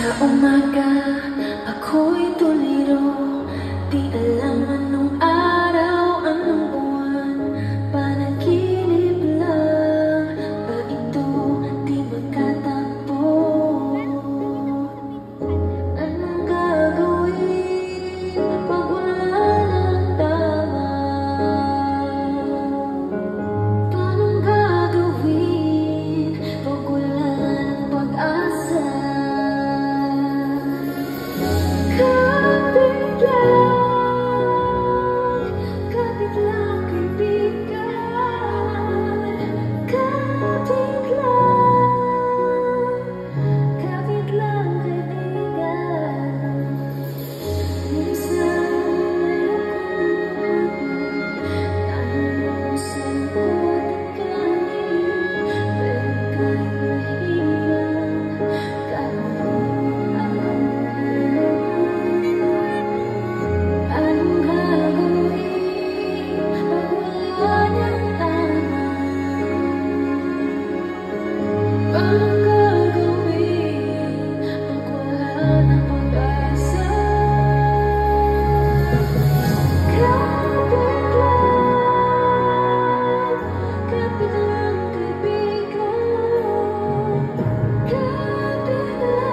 Sa umaga, ako'y tuliro. Di alam anong araw, anong buwan. Panaginip lang ba ito, di magtatakbo? Anong gagawin pag wala ng tama? Anong gagawin pag wala ng pag-asa? Kapit lang kaibigan. Kapit lang kaibigan. Minsan tanong sa puwet kanin, pero kahit mahirap, anong gagawin pag wala niyang tama? Anong gagawin pag wala ng pag-asa? Kapit lang kaibigan. Kapit lang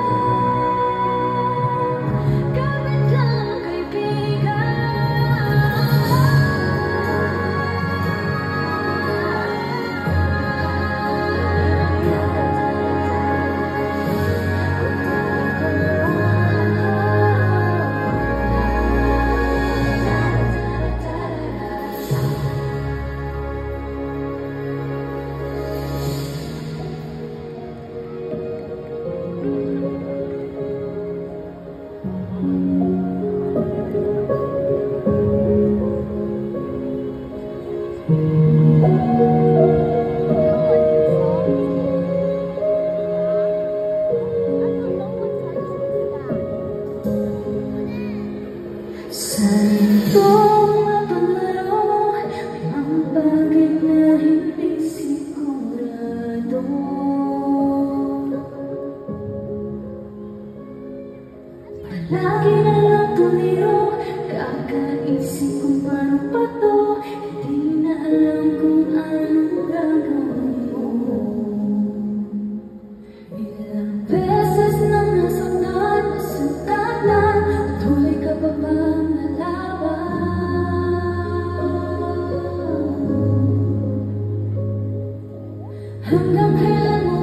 sa itong mapalaro, may mga bagay na hindi sigurado. Palagi na lang tuliro, kakaisip kung paano pa to. Hindi na alam kung anong gagawin mo. Ilang beses nang nasaktan na, patuloy ka pa bang lalaban? Hanggang kailan mo